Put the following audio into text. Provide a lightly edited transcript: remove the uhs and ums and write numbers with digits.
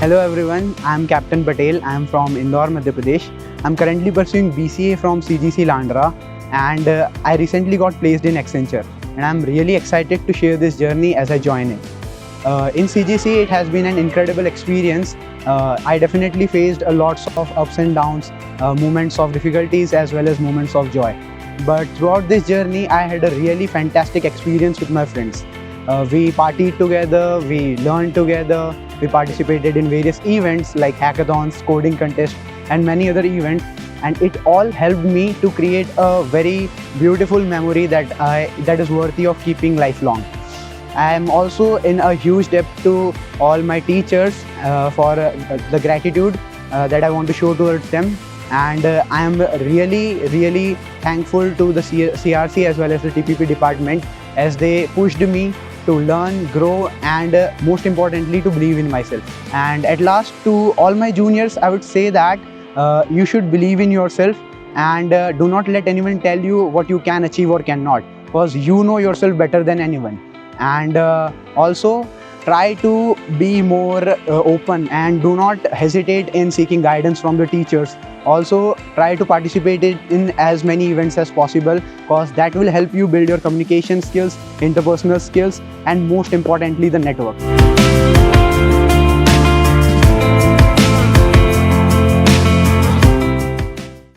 Hello everyone, I am Captain Patel. I am from Indore, Madhya Pradesh. I am currently pursuing BCA from CGC Landran, and I recently got placed in Accenture, and I am really excited to share this journey as I join it. In CGC, it has been an incredible experience. I definitely faced a lots of ups and downs, moments of difficulties as well as moments of joy. But throughout this journey, I had a really fantastic experience with my friends. We partied together, we learned together, we participated in various events like hackathons, coding contests, and many other events. And it all helped me to create a very beautiful memory that is worthy of keeping lifelong. I am also in a huge debt to all my teachers for the gratitude that I want to show towards them. And I am really thankful to the CRC as well as the TPP department, as they pushed me to learn, grow, and most importantly to believe in myself. And at last, to all my juniors, I would say that you should believe in yourself, and do not let anyone tell you what you can achieve or cannot, because you know yourself better than anyone. And also try to be more open, and do not hesitate in seeking guidance from the teachers. Also try to participate in as many events as possible, because that will help you build your communication skills, interpersonal skills, and most importantly the network.